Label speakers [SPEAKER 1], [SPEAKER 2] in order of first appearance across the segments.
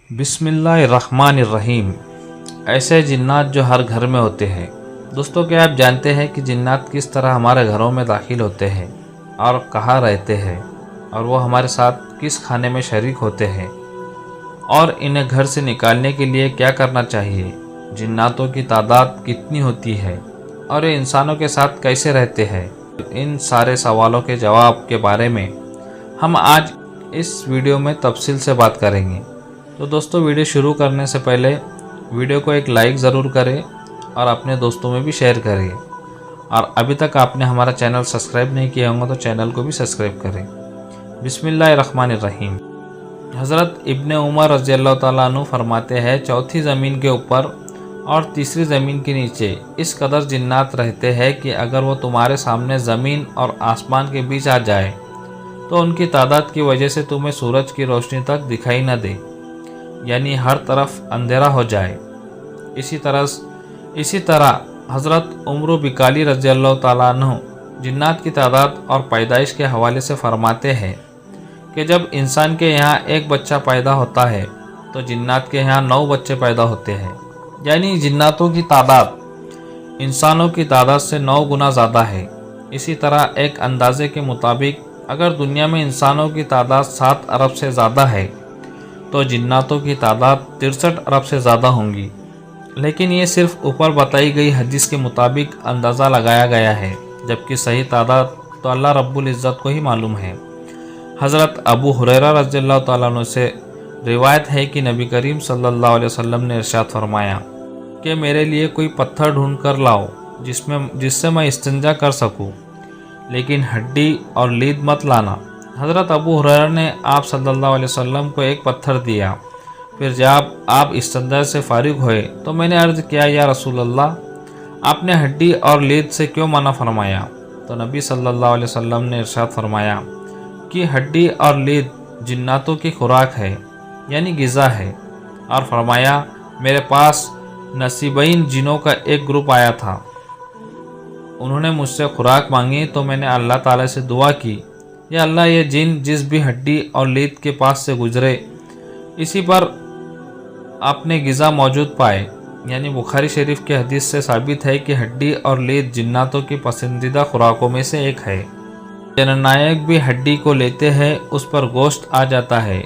[SPEAKER 1] बिस्मिल्लाहिर्रहमानिर्रहीम। ऐसे जिन्नात जो हर घर में होते हैं। दोस्तों, क्या आप जानते हैं कि जिन्नात किस तरह हमारे घरों में दाखिल होते हैं और कहाँ रहते हैं, और वो हमारे साथ किस खाने में शरीक होते हैं, और इन्हें घर से निकालने के लिए क्या करना चाहिए, जिन्नातों की तादाद कितनी होती है और ये इंसानों के साथ कैसे रहते हैं। इन सारे सवालों के जवाब के बारे में हम आज इस वीडियो में तफसील से बात करेंगे। तो दोस्तों, वीडियो शुरू करने से पहले वीडियो को एक लाइक ज़रूर करें और अपने दोस्तों में भी शेयर करें। और अभी तक आपने हमारा चैनल सब्सक्राइब नहीं किया होगा तो चैनल को भी सब्सक्राइब करें। बिस्मिल्लाहिर्रहमानिर्रहीम। हज़रत इब्ने उमर रज़ियल्लाहु ताला अन्हु फरमाते हैं, चौथी ज़मीन के ऊपर और तीसरी ज़मीन के नीचे इस कदर जिन्नात रहते हैं कि अगर वो तुम्हारे सामने ज़मीन और आसमान के बीच आ जाए तो उनकी तादाद की वजह से तुम्हें सूरज की रोशनी तक दिखाई न दे, यानी हर तरफ अंधेरा हो जाए। इसी तरह हज़रत उमर बिकाली रज़ियल्लाहु ताला अन्हु जिन्नात की तादाद और पैदाइश के हवाले से फरमाते हैं कि जब इंसान के यहाँ एक बच्चा पैदा होता है तो जिन्नात के यहाँ 9 बच्चे पैदा होते हैं, यानी जिन्नातों की तादाद इंसानों की तादाद से 9 गुना ज़्यादा है। इसी तरह एक अंदाजे के मुताबिक अगर दुनिया में इंसानों की तादाद 7 अरब से ज़्यादा है तो जिन्नातों की तादाद 63 अरब से ज़्यादा होंगी। लेकिन ये सिर्फ ऊपर बताई गई हदीस के मुताबिक अंदाज़ा लगाया गया है, जबकि सही तादाद तो अल्लाह रब्बुल इज़्ज़त को ही मालूम है। हज़रत अबू हुरैरा रज़ियल्लाहु ताला अन्हु से रिवायत है कि नबी करीम सल्लल्लाहु अलैहि वसल्लम ने इरशाद फरमाया कि मेरे लिए कोई पत्थर ढूंढ कर लाओ जिससे मैं इस्तिंजा कर सकूं, लेकिन हड्डी और लीद मत लाना। हज़रत अबू हुरैरा ने आप सल्लल्लाहु अलैहि वसल्लम को एक पत्थर दिया। फिर जब आप इस्तिंजा से फारिग हुए तो मैंने अर्ज़ किया, या रसूल अल्लाह, आपने हड्डी और लीद से क्यों मना फरमाया? तो नबी सल्लल्लाहु अलैहि वसल्लम ने इरशाद फरमाया कि हड्डी और लीद जिन्नातों की खुराक है, यानी ग़िज़ा है। और फरमाया, मेरे पास नसीबीन जिनों का एक ग्रुप आया था, उन्होंने मुझसे खुराक मांगी तो मैंने अल्लाह ताला से दुआ की, या अल्लाह, ये जिन जिस भी हड्डी और लीद के पास से गुजरे इसी पर आपने ग़िज़ा मौजूद पाए। यानी बुखारी शरीफ की हदीस से साबित है कि हड्डी और लीद जिन्नातों की पसंदीदा खुराकों में से एक है। जननायक भी हड्डी को लेते हैं, उस पर गोश्त आ जाता है,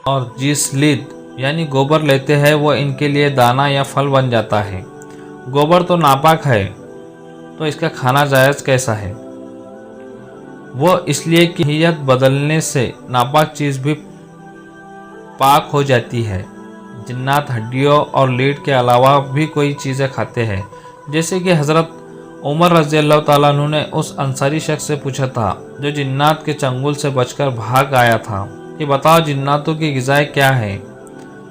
[SPEAKER 1] और जिस लीद यानी गोबर लेते हैं वो इनके लिए दाना या फल बन जाता है। गोबर तो नापाक है, तो इसका खाना जायज़ कैसा है? वो इसलिए कि हियत बदलने से नापाक चीज़ भी पाक हो जाती है। जिन्नात हड्डियों और लीड के अलावा भी कोई चीज़ें खाते हैं, जैसे कि हज़रत उमर रज़ियल्लाहु ताला अन्हु ने उस अंसारी शख्स से पूछा था जो जिन्नात के चंगुल से बचकर भाग आया था कि बताओ जिन्नातों की ग़िज़ाएँ क्या है?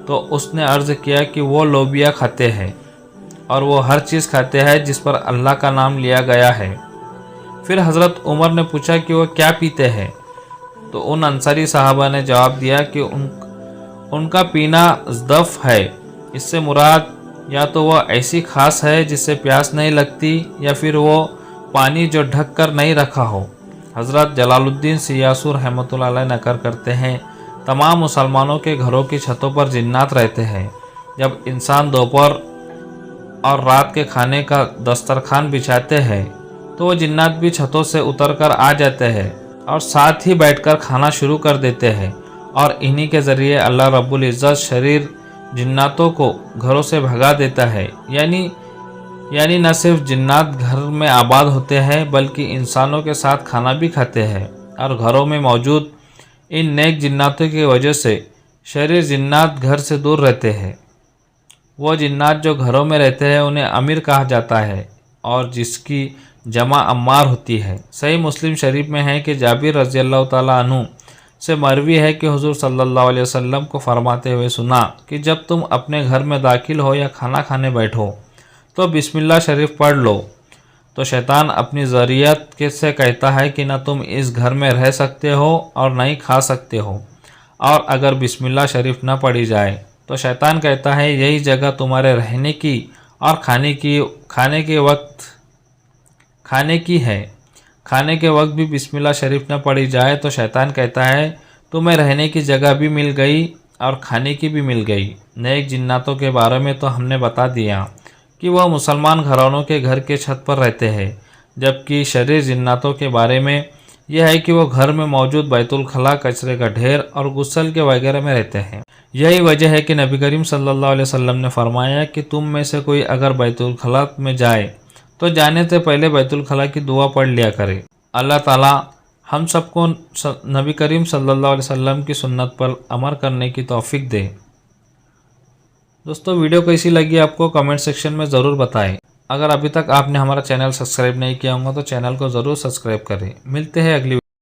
[SPEAKER 1] तो उसने अर्ज़ किया कि वो लोबिया खाते हैं और वो हर चीज़ खाते हैं जिस पर अल्लाह का नाम लिया गया है। फिर हज़रत उमर ने पूछा कि वो क्या पीते हैं? तो उन अंसारी साहबा ने जवाब दिया कि उनका पीना ज़दफ़ है। इससे मुराद या तो वो ऐसी खास है जिससे प्यास नहीं लगती, या फिर वो पानी जो ढक कर नहीं रखा हो। हज़रत जलालुद्दीन सियासूर रहमतुल्लाह अलैह नक़ल करते हैं, तमाम मुसलमानों के घरों की छतों पर जिन्नात रहते हैं। जब इंसान दोपहर और रात के खाने का दस्तरखान बिछाते हैं तो वो जिन्नात भी छतों से उतर कर आ जाते हैं और साथ ही बैठकर खाना शुरू कर देते हैं, और इन्हीं के ज़रिए अल्लाह रब्बुल इज़्ज़त शरीर जिन्नातों को घरों से भगा देता है। यानी न सिर्फ जिन्नात घर में आबाद होते हैं बल्कि इंसानों के साथ खाना भी खाते हैं, और घरों में मौजूद इन नेक जिन्नातों की वजह से शरीर जिन्नात घर से दूर रहते हैं। वो जिन्नात जो घरों में रहते हैं उन्हें अमीर कहा जाता है, और जिसकी जमा अम्मार होती है। सही मुस्लिम शरीफ में है कि जाबिर रज़ियल्लाहु ताला अन्हु से मरवी है कि हुज़ूर सल्लल्लाहु अलैहि वसल्लम को फरमाते हुए सुना कि जब तुम अपने घर में दाखिल हो या खाना खाने बैठो तो बिस्मिल्लाह शरीफ पढ़ लो। तो शैतान अपनी ज़रियत से कहता है कि न तुम इस घर में रह सकते हो और न ही खा सकते हो, और अगर बिस्मिल्लाह शरीफ न पढ़ी जाए तो शैतान कहता है यही जगह तुम्हारे रहने की और खाने की है। खाने के वक्त भी बिस्मिल्लाह शरीफ न पढ़ी जाए तो शैतान कहता है तुम्हें रहने की जगह भी मिल गई और खाने की भी मिल गई। नेक जिन्नातों के बारे में तो हमने बता दिया कि वह मुसलमान घरानों के घर के छत पर रहते हैं, जबकि शरीर जिन्नातों के बारे में यह है कि वो घर में मौजूद बैतुल खला, कचरे का ढेर और गुस्सल के वगैरह में रहते हैं। यही वजह है कि नबी करीम सल्लल्लाहु अलैहि वसल्लम ने फरमाया कि तुम में से कोई अगर बैतुल खला में जाए तो जाने से पहले बैतुल खला की दुआ पढ़ लिया करे। अल्लाह ताला हम सबको नबी करीम सल्लल्लाहु अलैहि वसल्लम की सुन्नत पर अमल करने की तौफीक दे। दोस्तों, वीडियो कैसी लगी आपको कमेंट सेक्शन में ज़रूर बताएं। अगर अभी तक आपने हमारा चैनल सब्सक्राइब नहीं किया होगा तो चैनल को ज़रूर सब्सक्राइब करें। मिलते हैं अगली